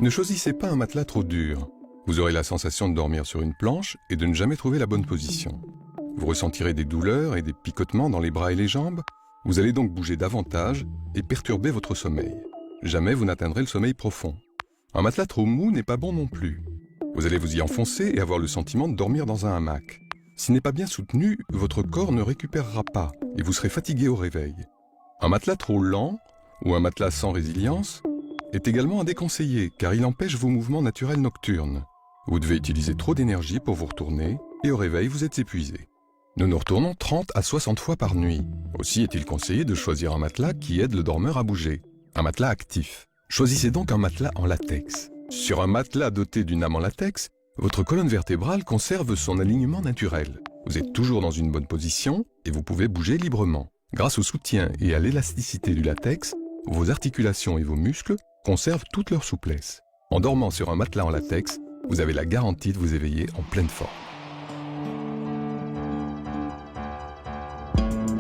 Ne choisissez pas un matelas trop dur. Vous aurez la sensation de dormir sur une planche et de ne jamais trouver la bonne position. Vous ressentirez des douleurs et des picotements dans les bras et les jambes. Vous allez donc bouger davantage et perturber votre sommeil. Jamais vous n'atteindrez le sommeil profond. Un matelas trop mou n'est pas bon non plus. Vous allez vous y enfoncer et avoir le sentiment de dormir dans un hamac. S'il n'est pas bien soutenu, votre corps ne récupérera pas et vous serez fatigué au réveil. Un matelas trop lent ou un matelas sans résilience est également à déconseiller car il empêche vos mouvements naturels nocturnes. Vous devez utiliser trop d'énergie pour vous retourner et au réveil vous êtes épuisé. Nous nous retournons 30 à 60 fois par nuit. Aussi est-il conseillé de choisir un matelas qui aide le dormeur à bouger. Un matelas actif. Choisissez donc un matelas en latex. Sur un matelas doté d'une âme en latex, votre colonne vertébrale conserve son alignement naturel. Vous êtes toujours dans une bonne position et vous pouvez bouger librement. Grâce au soutien et à l'élasticité du latex, vos articulations et vos muscles conservent toute leur souplesse. En dormant sur un matelas en latex, vous avez la garantie de vous éveiller en pleine forme.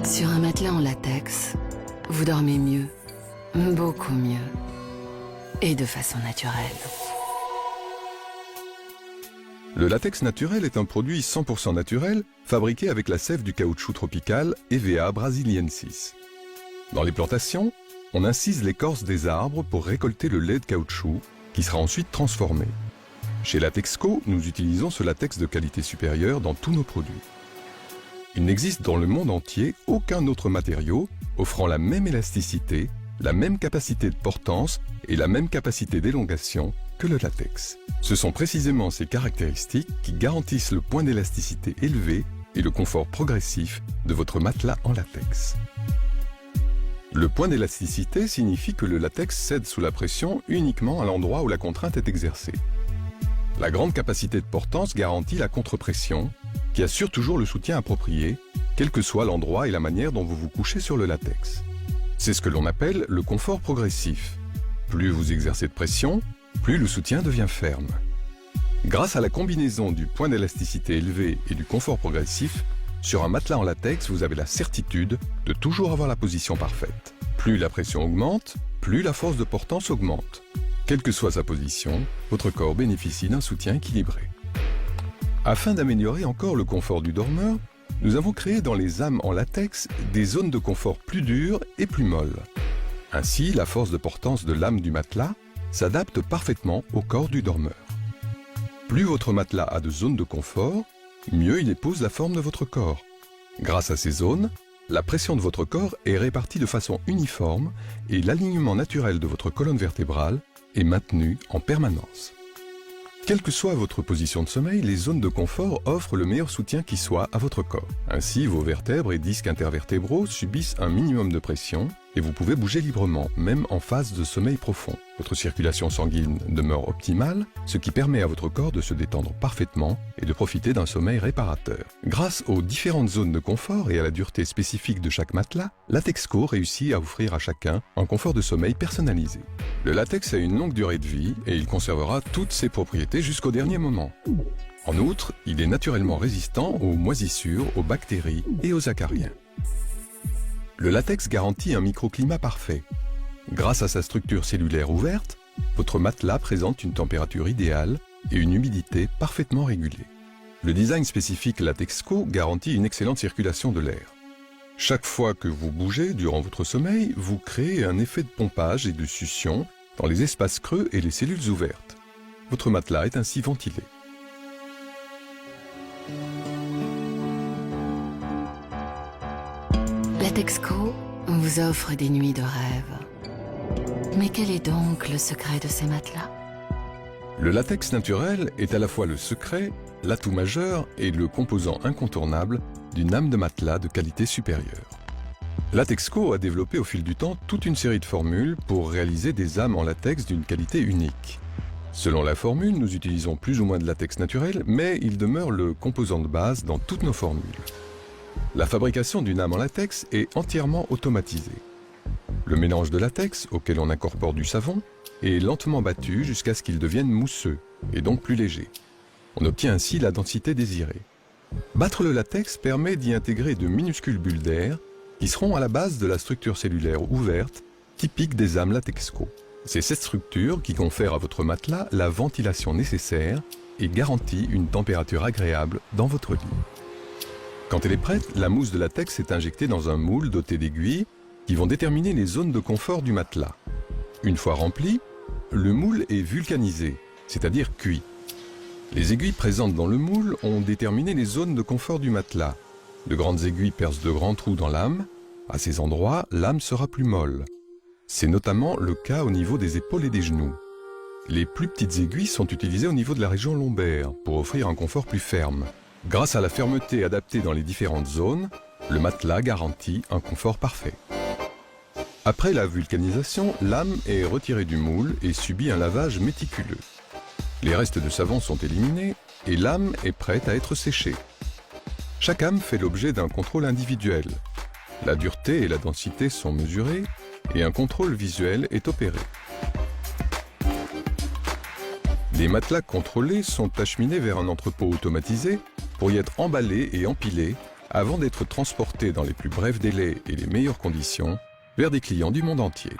Sur un matelas en latex, vous dormez mieux, beaucoup mieux, et de façon naturelle. Le latex naturel est un produit 100% naturel fabriqué avec la sève du caoutchouc tropical EVA brasiliensis. Dans les plantations, on incise l'écorce des arbres pour récolter le lait de caoutchouc qui sera ensuite transformé. Chez Latexco, nous utilisons ce latex de qualité supérieure dans tous nos produits. Il n'existe dans le monde entier aucun autre matériau offrant la même élasticité, la même capacité de portance et la même capacité d'élongation que le latex. Ce sont précisément ces caractéristiques qui garantissent le point d'élasticité élevé et le confort progressif de votre matelas en latex. Le point d'élasticité signifie que le latex cède sous la pression uniquement à l'endroit où la contrainte est exercée. La grande capacité de portance garantit la contre-pression, qui assure toujours le soutien approprié, quel que soit l'endroit et la manière dont vous vous couchez sur le latex. C'est ce que l'on appelle le confort progressif. Plus vous exercez de pression, plus le soutien devient ferme. Grâce à la combinaison du point d'élasticité élevé et du confort progressif, sur un matelas en latex, vous avez la certitude de toujours avoir la position parfaite. Plus la pression augmente, plus la force de portance augmente. Quelle que soit sa position, votre corps bénéficie d'un soutien équilibré. Afin d'améliorer encore le confort du dormeur, nous avons créé dans les âmes en latex des zones de confort plus dures et plus molles. Ainsi, la force de portance de l'âme du matelas s'adapte parfaitement au corps du dormeur. Plus votre matelas a de zones de confort, mieux il épouse la forme de votre corps. Grâce à ces zones, la pression de votre corps est répartie de façon uniforme et l'alignement naturel de votre colonne vertébrale est maintenu en permanence. Quelle que soit votre position de sommeil, les zones de confort offrent le meilleur soutien qui soit à votre corps. Ainsi, vos vertèbres et disques intervertébraux subissent un minimum de pression et vous pouvez bouger librement, même en phase de sommeil profond. Votre circulation sanguine demeure optimale, ce qui permet à votre corps de se détendre parfaitement et de profiter d'un sommeil réparateur. Grâce aux différentes zones de confort et à la dureté spécifique de chaque matelas, Latexco réussit à offrir à chacun un confort de sommeil personnalisé. Le latex a une longue durée de vie et il conservera toutes ses propriétés jusqu'au dernier moment. En outre, il est naturellement résistant aux moisissures, aux bactéries et aux acariens. Le latex garantit un microclimat parfait. Grâce à sa structure cellulaire ouverte, votre matelas présente une température idéale et une humidité parfaitement régulée. Le design spécifique Latexco garantit une excellente circulation de l'air. Chaque fois que vous bougez durant votre sommeil, vous créez un effet de pompage et de succion dans les espaces creux et les cellules ouvertes. Votre matelas est ainsi ventilé. Latexco vous offre des nuits de rêve. Mais quel est donc le secret de ces matelas? Le latex naturel est à la fois le secret, l'atout majeur et le composant incontournable d'une âme de matelas de qualité supérieure. Latexco a développé au fil du temps toute une série de formules pour réaliser des âmes en latex d'une qualité unique. Selon la formule, nous utilisons plus ou moins de latex naturel, mais il demeure le composant de base dans toutes nos formules. La fabrication d'une âme en latex est entièrement automatisée. Le mélange de latex, auquel on incorpore du savon, est lentement battu jusqu'à ce qu'il devienne mousseux, et donc plus léger. On obtient ainsi la densité désirée. Battre le latex permet d'y intégrer de minuscules bulles d'air qui seront à la base de la structure cellulaire ouverte typique des âmes Latexco. C'est cette structure qui confère à votre matelas la ventilation nécessaire et garantit une température agréable dans votre lit. Quand elle est prête, la mousse de latex est injectée dans un moule doté d'aiguilles qui vont déterminer les zones de confort du matelas. Une fois rempli, le moule est vulcanisé, c'est-à-dire cuit. Les aiguilles présentes dans le moule ont déterminé les zones de confort du matelas. De grandes aiguilles percent de grands trous dans l'âme. À ces endroits, l'âme sera plus molle. C'est notamment le cas au niveau des épaules et des genoux. Les plus petites aiguilles sont utilisées au niveau de la région lombaire pour offrir un confort plus ferme. Grâce à la fermeté adaptée dans les différentes zones, le matelas garantit un confort parfait. Après la vulcanisation, l'âme est retirée du moule et subit un lavage méticuleux. Les restes de savon sont éliminés et l'âme est prête à être séchée. Chaque âme fait l'objet d'un contrôle individuel. La dureté et la densité sont mesurées et un contrôle visuel est opéré. Les matelas contrôlés sont acheminés vers un entrepôt automatisé pour y être emballés et empilés avant d'être transportés dans les plus brefs délais et les meilleures conditions vers des clients du monde entier.